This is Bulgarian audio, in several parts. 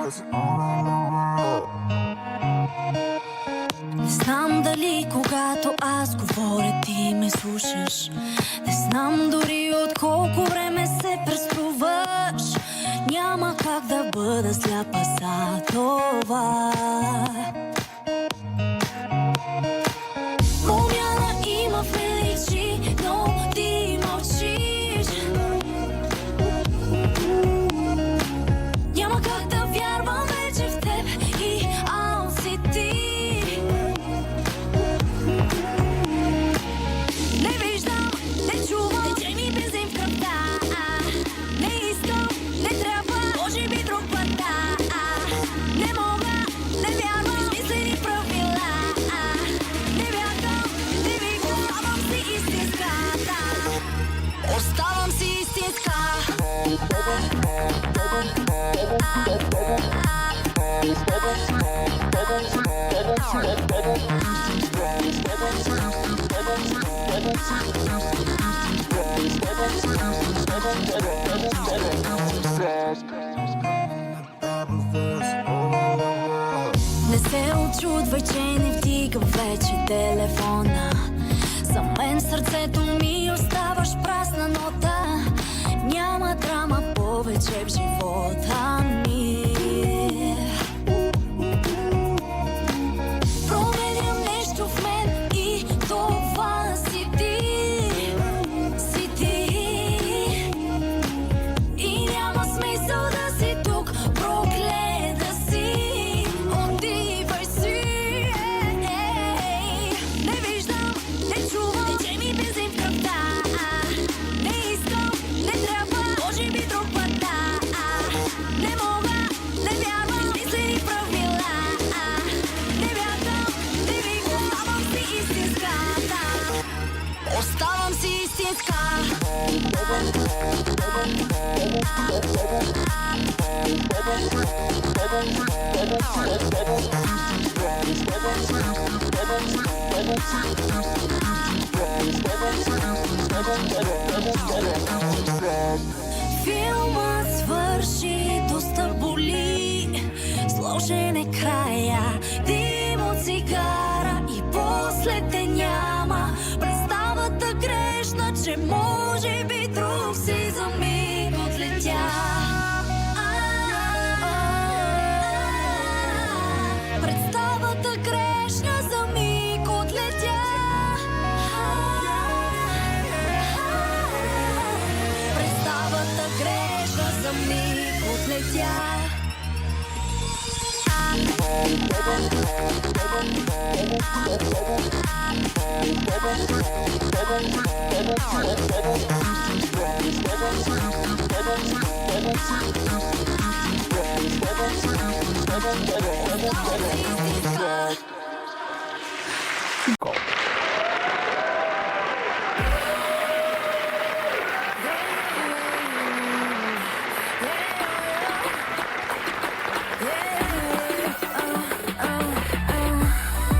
Не знам дали когато аз говоря ти ме слушаш. Не знам дори от колко време се преструваш. Няма как да бъда сляпа за това. Промяна има в величи, но ти мълчиш. Няма как да вярвам вече в теб и аз си ти. Не виждам, не чувам, тече ми бензин в кръвта. Не искам, не трябва, може би друг път, не мога, не вярвам, измислени правила. Не бягам, не викам, оставам си истинската. Оставам си истинска. Не се очудвай, че не вдигам вече телефона. За мен сърцето ми оставаш празна нота. Няма драма повече в живота ми. Променям нещо в мен и това си ти. Си ти. И няма смисъл да си тук, прогледа си. Отивай си. Не виждам, не чувам, тече ми бензин в кръвта. Не искам, не трябва, може би друг път, не мога, не вярвам, измислени правила. Не бягам, не викам, оставам си истинската. Оставам си истинска. Филмът свърши, доста боли. Сложен е края, дим от цигара и после те няма. Представата грешна, че може би друг си за миг отлетя. Представата грешна, за миг отлетя. Представата грешна, за миг отлетя.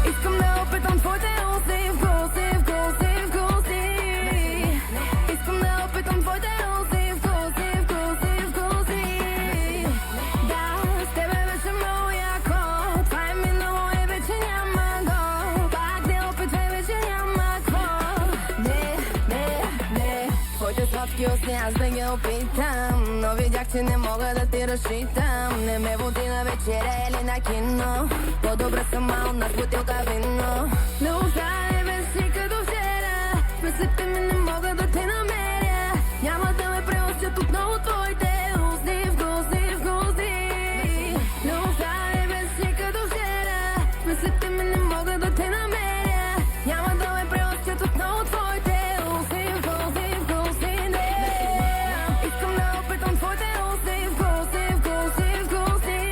Искам да опитам твоите узи, вкуси, вкуси, вкуси. Искам да опитам твоите узи, вкуси, вкуси, вкуси. Да, с тебе беше много яко. Това е минало и вече няма го. Пак не опитвай, вече няма какво. Не. Твоите сладки усни аз да ги опитам, но видях, че не мога да ти разчитам. Не ме води на вечеря или на кино. По-добре сама от нас бутилка вино. Любовта е без си като вчера. Мислите ми не мога да те намеря. Няма да ме преустят отново твоите устни, вкусни, вкусни. Любовта е без си като вчера. Мислите ми не мога да те намеря. Няма да ме преустят отново твоите устни, вкусни, вкусни. Не. Искам да опитам твоите устни, вкусни, вкусни, вкусни.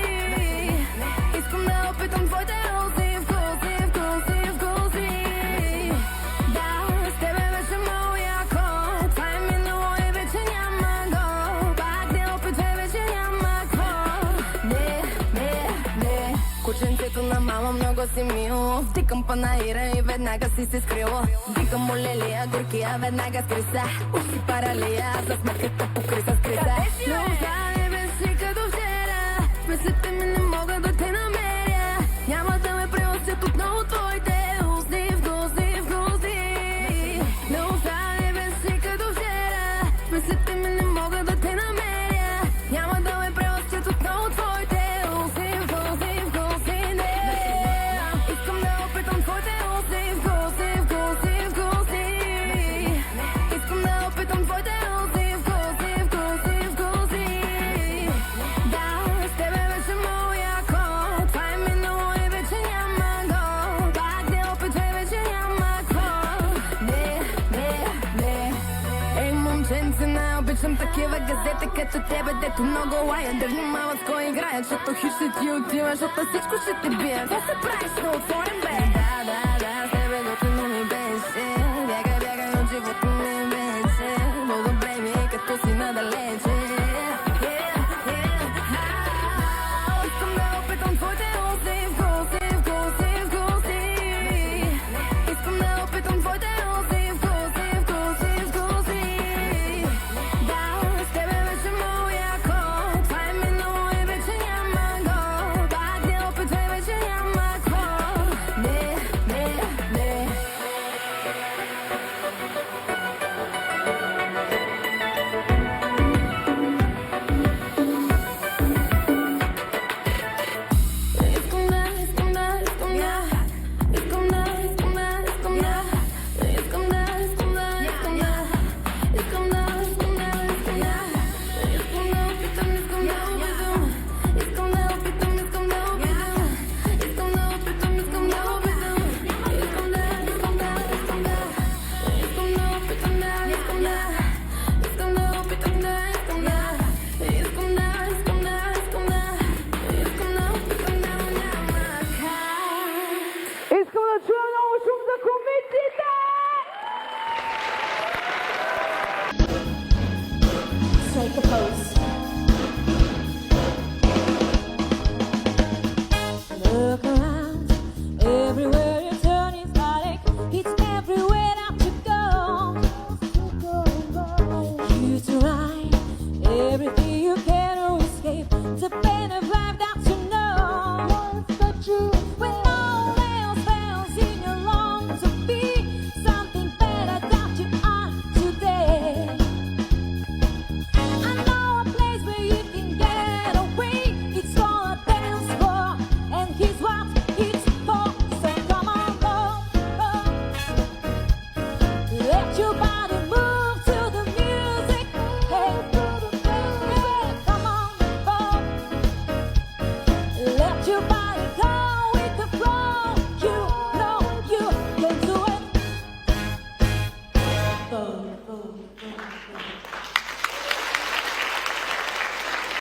Искам да опитам твоите устни, вкусни, вкусни, вкусни. Да, с тебе беше много яко. Това е минало и вече няма го. Пак не опитвай, вече няма какво. Не. Кученцето на мама много си мило. Втикам панаира и веднага си се скрило. Викам молелия, горкия веднага скриса. Уси паралия, за сметката покриса скриса. Любовта е без си като вчера. Мислите ми не мога да те намеря. Няма да ме преосят отново твоите устни вкусни, вкусни. Не остане без си като вчера. Мислите ми не мога да те намеря. Няма да ме преосят отново твоите устни вкусни, вкусни. Не. Искам да опитам твоите устни вкусни, вкусни, вкусни. Искам да опитам твоите устни вкусни, вкусни, вкусни. Да, с тебе беше моя код. Това е минало и вече няма го. Пак не опитвай, вече няма код. Не. Ей, момченце, не обичам такива газети като тебе, дето много лаят. Да внимават с кой играят, защото хищ ще ти отива, защото всичко ще те бият. Какво се правиш на отворен бе? Да.